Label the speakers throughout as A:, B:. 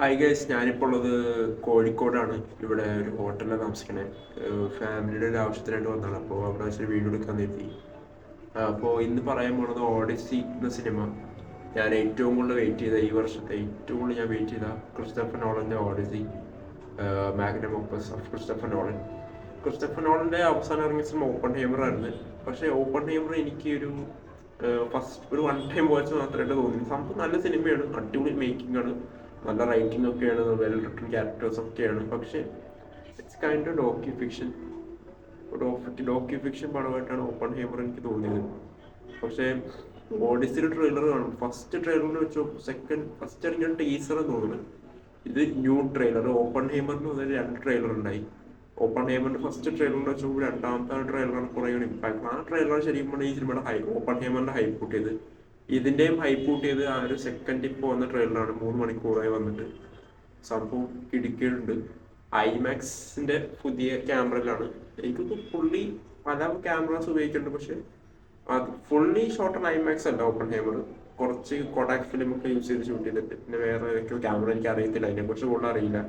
A: Hi guys, ഞാനിപ്പോൾ ഉള്ളത് കോഴിക്കോടാണ്. ഇവിടെ ഒരു ഹോട്ടലിലാണ് താമസിക്കണേ. ഫാമിലിയുടെ ഒരു ആവശ്യത്തിനായിട്ട് വന്നതാണ്. അപ്പോൾ അവിടെ വെച്ച് വീഡിയോ എടുക്കാൻ നിർത്തി. അപ്പോൾ ഇന്ന് പറയാൻ പോണത് ഓഡിസി എന്ന സിനിമ. ഞാൻ ഏറ്റവും കൂടുതൽ വെയിറ്റ് ചെയ്ത, ഈ വർഷത്തെ ഏറ്റവും കൂടുതൽ ഞാൻ വെയിറ്റ് ചെയ്ത ക്രിസ്റ്റഫർ നോളൻ്റെ Odyssey, magnum opus of Christopher Nolan. Christopher നോളൻ്റെ അവസാനം ഇറങ്ങിയ സിനിമ ഓപ്പൺ ഹേമർ ആയിരുന്നു. പക്ഷേ ഓപ്പൺ ഹേമർ എനിക്ക് ഫസ്റ്റ് ഒരു വൺ ടൈം വാച്ച് മാത്രമായിട്ട് തോന്നി. സംഭവം നല്ല സിനിമയാണ്, അടിപൊളി മേക്കിംഗ് ആണ്, നല്ല റൈറ്റിംഗ് ഒക്കെയാണ്, വെൽ റിട്ടൺ ക്യാരക്ടേഴ്സ് ഒക്കെയാണ്. പക്ഷേ it's kind of docu fiction പടമായിട്ടാണ് ഓപ്പൺ ഹേമർ എനിക്ക് തോന്നിയത്. പക്ഷേ ഓഡിസിയുടെ ട്രെയിലർ കാണും, ഫസ്റ്റ് ട്രെയിലറിന് വെച്ചോ ഫസ്റ്റ് ഇറങ്ങിയ ടീസർ എന്ന് തോന്നുന്നത്. ഇത് ന്യൂ ട്രെയിലർ. ഓപ്പൺ ഹേമറിന് വന്നിട്ട് രണ്ട് ട്രെയിലർ ഉണ്ടായി. ഓപ്പൺ ഹേമറിന്റെ ഫസ്റ്റ് ട്രെയിലറിന് വെച്ചപ്പോൾ രണ്ടാമത്തെ ട്രെയിലറാണ് കുറേ ഇമ്പാക്ട്. ആ ട്രെയിലർ ശരിക്കും ഈ സിനിമയുടെ ഓപ്പൺ ഹേമറിന്റെ ഹൈപ്പ് കൂട്ടിയത്. ഇതിന്റെയും ഹൈപ്പ് കൂട്ടിയത് ആ ഒരു സെക്കൻഡ് ഇപ്പോൾ വന്ന ട്രെയിലറാണ്. 3 മണിക്കൂറായി വന്നിട്ട്. സംഭവം കിടിക്കുന്നുണ്ട്. ഐമാക്സിന്റെ പുതിയ ക്യാമറയിലാണ്. എനിക്കൊക്കെ പുള്ളി പല ക്യാമറാസ് ഉപയോഗിക്കുന്നുണ്ട്, പക്ഷെ അത് ഫുള്ളി ഷോട്ട് ഓൺ ഐമാക്സ് അല്ല. ഓപ്പൺ ഹേമർ കുറച്ച് കൊഡാക് ഫിലിം ഒക്കെ യൂസ് ചെയ്ത് ഷൂട്ട് ചെയ്തിട്ട്, പിന്നെ വേറെ ഏതൊക്കെയോ ക്യാമറ എനിക്ക് അറിയത്തില്ല, അതിനെക്കുറിച്ച് കൂടുതൽ അറിയില്ല.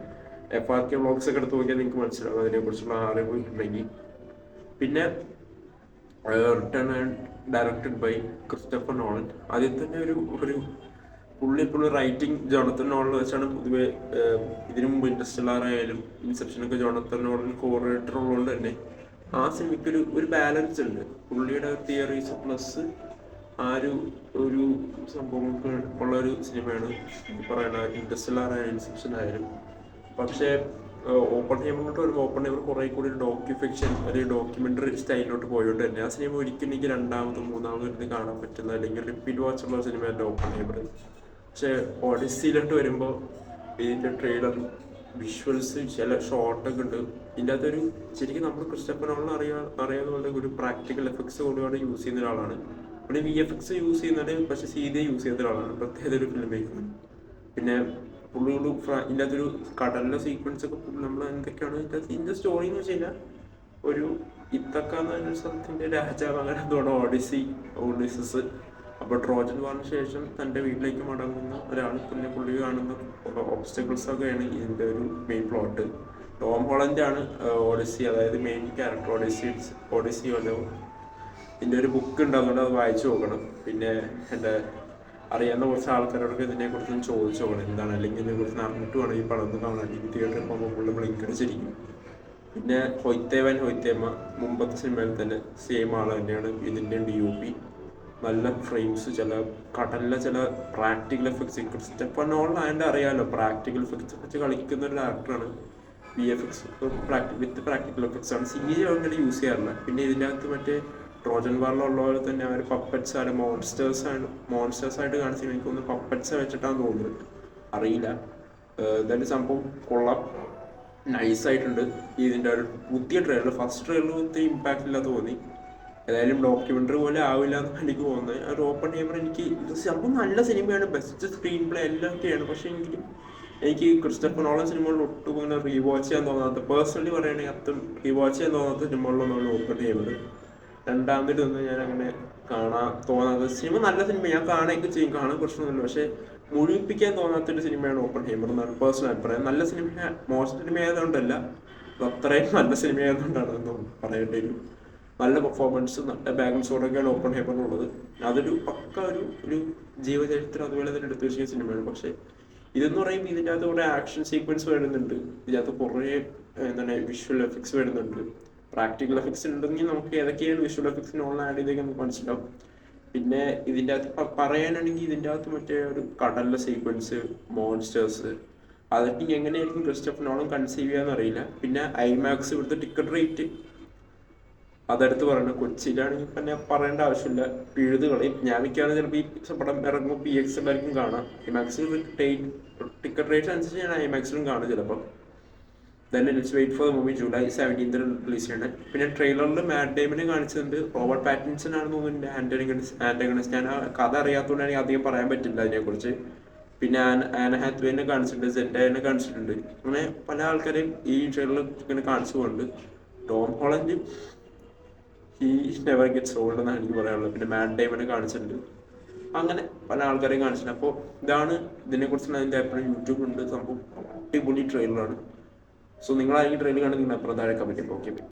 A: FRK വ്ളോഗ്സ് ഒക്കെ എടുത്ത് നോക്കിയാൽ നിങ്ങൾക്ക് മനസ്സിലാവും അതിനെക്കുറിച്ചുള്ള അറിവ് ഉണ്ടെങ്കിൽ. പിന്നെ return and directed by Christopher Nolan. അതിൽ തന്നെ ഒരു പുള്ളി റൈറ്റിംഗ് ജോണത്തൻ നോളൻ വെച്ചാണ് പൊതുവെ. ഇതിനു മുമ്പ് ഇൻട്രസ്റ്റെല്ലാർ ആയാലും ഇൻസെപ്ഷനൊക്കെ ജോണത്തൻ നോളൻ കോറിലേറ്റർ ഉള്ളതുകൊണ്ട് തന്നെ ആ സിനിമയ്ക്ക് ഒരു ബാലൻസ് ഉണ്ട്. പുള്ളിയുടെ തിയറീസ് പ്ലസ് ആ ഒരു സംഭവങ്ങൾക്ക് ഉള്ള ഒരു സിനിമയാണ് പറയണ ഇൻട്രസ്റ്റെല്ലാർ ആയാലും ഇൻസെപ്ഷൻ ആയാലും. പക്ഷേ ഓപ്പൺ ഹേമറിലോട്ട് വരുമ്പോൾ ഓപ്പൺ ഹേമർ കുറേ കൂടി ഒരു ഡോക്യുഫിക്ഷൻ, ഒരു ഡോക്യുമെന്ററി സ്റ്റൈലിലോട്ട് പോയതുകൊണ്ട് തന്നെ ആ സിനിമ ഒരിക്കലും എനിക്ക് രണ്ടാമതും മൂന്നാമതും ഇരുന്ന് കാണാൻ പറ്റുന്ന, അല്ലെങ്കിൽ റിപ്പീറ്റ് വാച്ചുള്ള സിനിമയല്ല ഓപ്പൺ ഹേമർ. പക്ഷേ ഓഡിസിയിലോട്ട് വരുമ്പോൾ ഇതിൻ്റെ ട്രെയിലർ വിഷ്വൽസ്, ചില ഷോട്ടൊക്കെ ഉണ്ട്. ഇതിൻ്റെ അകത്തൊരു ശരിക്കും നമ്മൾ ക്രിസ്റ്റഫർ നോളൻ അറിയാവുന്ന പോലെ ഒരു പ്രാക്ടിക്കൽ എഫക്ട്സ് ഒരുപാട് യൂസ് ചെയ്യുന്ന ഒരാളാണ്. പിന്നെ VFX യൂസ് ചെയ്യുന്നത്, പക്ഷെ CD യൂസ് ചെയ്യുന്ന ഒരാളാണ്. പ്രത്യേകത ഒരു ഫിലിം മേക്കറാണ്. പിന്നെ പുള്ളിയോട് ഇതിൻ്റെ അകത്തൊരു കടലിലെ സീക്വൻസ് ഒക്കെ നമ്മൾ എന്തൊക്കെയാണ് ഇതിൻ്റെ സ്റ്റോറി എന്ന് വെച്ച് കഴിഞ്ഞാൽ, ഒരു ഇത്തക്ക എന്ന് പറഞ്ഞ സ്ഥലത്തിൻ്റെ രാജാവ് അങ്ങനെ എന്തോടെ ഓഡിസസ്. അപ്പോൾ ട്രോജൻ വാറിന് ശേഷം തൻ്റെ വീട്ടിലേക്ക് മടങ്ങുന്ന ഒരാൾ, പിന്നെ പുള്ളി കാണുന്ന ഒബ്സ്റ്റക്കിൾസ് ഒക്കെയാണ് ഇതിൻ്റെ ഒരു മെയിൻ പ്ലോട്ട്. ടോം ഹോളൻഡ് ആണ് ഓഡിസി, അതായത് മെയിൻ ക്യാരക്ടർ. ഓഡിസി വല്ലോ ഇതിൻ്റെ ഒരു ബുക്ക് ഉണ്ട്, അതുകൊണ്ട് അത് വായിച്ചു നോക്കണം. പിന്നെ എൻ്റെ അറിയാവുന്ന കുറച്ച് ആൾക്കാരോടൊക്കെ ഇതിനെക്കുറിച്ച് ചോദിച്ചു നോക്കണം എന്താണ്, അല്ലെങ്കിൽ ഇതിനെക്കുറിച്ച് അറിഞ്ഞിട്ട് വേണം ഈ പടം കാണാൻ. ഈ തിയേറ്ററിൽ പോകുമ്പോൾ പുള്ളി ബ്ലിങ്കടിച്ചിരിക്കും. പിന്നെ ഹൊയ്ത്തേമ്മ മുമ്പത്തെ സിനിമയിൽ തന്നെ സെയിം ആൾ തന്നെയാണ്. ഇതിൻ്റെ DOP, നല്ല ഫ്രെയിംസ്, കടലിലെ ചില പ്രാക്ടിക്കൽ എഫക്ട്സ്. ക്രിസ്റ്റഫർ നോളൻ അതിൻ്റെ അറിയാമല്ലോ, പ്രാക്ടിക്കൽ എഫക്ട്സ് വെച്ച് കളിക്കുന്ന ഒരു ആക്ടറാണ്. VFX വിത്ത് പ്രാക്ടിക്കൽ എഫക്ട്സ് ആണ്. CG അങ്ങനെ യൂസ് ചെയ്യാറില്ല. പിന്നെ ഇതിൻ്റെ അകത്ത് മറ്റേ ട്രോജൻ വാറിലുള്ള പോലെ തന്നെ അവർ പപ്പറ്റ്സ് ആണ്, മോൺസ്റ്റേഴ്സ് ആയിട്ട് കാണിച്ചിട്ട് എനിക്കൊന്ന് പപ്പറ്റ്സ് വെച്ചിട്ടാണ് തോന്നുന്നത്, അറിയില്ല. ഇതായിട്ട് സംഭവം കൊള്ളാം, നൈസായിട്ടുണ്ട്. ഇതിൻ്റെ ഒരു പുതിയ ട്രെയിലർ, ഫസ്റ്റ് ട്രെയിലർ ഒത്തിരി ഇമ്പാക്റ്റ് ഇല്ലാതെ തോന്നി. ഏതായാലും ഡോക്യുമെന്ററി പോലെ ആവില്ല എന്നാണ് എനിക്ക് തോന്നുന്നത്. ഒരു ഓപ്പൺ ഹേമർ എനിക്ക് സംഭവം നല്ല സിനിമയാണ്, ബെസ്റ്റ് സ്ക്രീൻ പ്ലേ എല്ലാം ഒക്കെയാണ്. പക്ഷെ എനിക്ക് ക്രിസ്റ്റഫർ നോളൻ സിനിമകളിൽ ഒട്ടും ഇങ്ങനെ റീവാച്ച് ചെയ്യാൻ തോന്നാത്ത, പേഴ്സണലി പറയുകയാണെങ്കിൽ അത്ര റീവാച്ച് ചെയ്യാൻ തോന്നാത്ത സിനിമകളിലൊന്നാണ് ഓപ്പൺ ഹേമർ. രണ്ടാമത് ഞാൻ അങ്ങനെ കാണാൻ തോന്നാത്ത സിനിമ. നല്ല സിനിമ, ഞാൻ കാണുകയൊക്കെ ചെയ്യും, കാണാൻ പ്രശ്നമൊന്നുമില്ല. പക്ഷെ മുഴുവിപ്പിക്കാൻ തോന്നാത്തൊരു സിനിമയാണ് ഓപ്പൺ ഹേമർ എന്നാണ് പേഴ്സണൽ അഭിപ്രായം. നല്ല സിനിമ, മോശം സിനിമ ആയതുകൊണ്ടല്ല, അത്രയും നല്ല സിനിമ ആയതുകൊണ്ടാണ് പറയേണ്ടി വരും. നല്ല പെർഫോമൻസ്, നല്ല ബാലൻസ് ഓടൊക്കെയാണ് ഓപ്പൺ ഹേമറിനുള്ളത്. അതൊരു പക്ക ഒരു ജീവചരിത്രം അതുപോലെ തന്നെ എടുത്തു വെച്ചിരിക്കുന്ന സിനിമയാണ്. പക്ഷെ ഇതെന്ന് പറയുമ്പോൾ ഇതിൻ്റെ അകത്ത് കുറേ ആക്ഷൻ സീക്വൻസ് വരുന്നുണ്ട്, ഇതിനകത്ത് കുറേ വിഷ്വൽ എഫക്ട്സ് വരുന്നുണ്ട്, പ്രാക്ടിക്കൽ എഫക്ട്സ് ഉണ്ടെങ്കിൽ നമുക്ക് ഏതൊക്കെയാണ് വിഷ്വൽ എഫക്ട്സ് നോളൻ ആഡ് ചെയ്തേക്ക് നമുക്ക് മനസ്സിലാവും. പിന്നെ ഇതിൻ്റെ അകത്ത് പറയാനാണെങ്കിൽ ഇതിൻ്റെ അകത്ത് മറ്റേ ഒരു കടലിലെ സീക്വൻസ്, മോൺസ്റ്റേഴ്സ്, അതൊക്കെ എങ്ങനെയായിരിക്കും ക്രിസ്റ്റഫർ നോളൻ കൺസീവ് ചെയ്യാന്ന് അറിയില്ല. പിന്നെ ഐമാക്സ്, ഇവിടുത്തെ ടിക്കറ്റ് റേറ്റ് അതെടുത്ത് പറയുന്നത്. കൊച്ചിയിലാണെങ്കിൽ പിന്നെ പറയേണ്ട ആവശ്യമില്ല, പിഴുത് കളയും. ഞാൻ മിക്കവാറും ചിലപ്പോൾ ഈ പടം ഇറങ്ങുമ്പോൾ PX എല്ലാവർക്കും കാണാം. ഐമാക്സിൽ ടിക്കറ്റ് റേറ്റ് അനുസരിച്ച് ഞാൻ ഐമാക്സിലും കാണും ചിലപ്പോൾ. then let's wait for the movie July 17th release ചെയ്യണം. പിന്നെ ട്രെയിലറിൽ മാറ്റ് ഡേമനെ കാണിച്ചിട്ടുണ്ട്, റോബർട്ട് പാറ്റിൻസൺ ആണെന്ന് തോന്നുന്നു ആന്റഗണിസ്റ്റ്. ഞാൻ ആ കഥ അറിയാത്തതുകൊണ്ട് എനിക്ക് അധികം പറയാൻ പറ്റില്ല അതിനെക്കുറിച്ച്. പിന്നെ ആന ഹാത്വേനെ കാണിച്ചിട്ടുണ്ട്, സെൻഡായനെ കാണിച്ചിട്ടുണ്ട്. അങ്ങനെ പല ആൾക്കാരെയും ഈ ട്രെയിലറിൽ ഇങ്ങനെ കാണിച്ചു പോകുന്നുണ്ട്. Tom Holland he never gets old എന്നാണ് എനിക്ക് പറയാനുള്ളത്. പിന്നെ മാറ്റ് ഡേമനെ കാണിച്ചിട്ടുണ്ട്. അങ്ങനെ പല ആൾക്കാരെയും കാണിച്ചിട്ടുണ്ട്. അപ്പോൾ ഇതാണ് ഇതിനെക്കുറിച്ചുള്ള അതിൻ്റെ അഭിപ്രായം. യൂട്യൂബിലുണ്ട് സംഭവം, അടിപൊളി ട്രെയിലറാണ്. സോ നിങ്ങളായിരിക്കും ട്രെയിലർ കണ്ട് നിങ്ങൾ അപ്പുറം താഴെ കമൻറ്റ്. ഓക്കെ.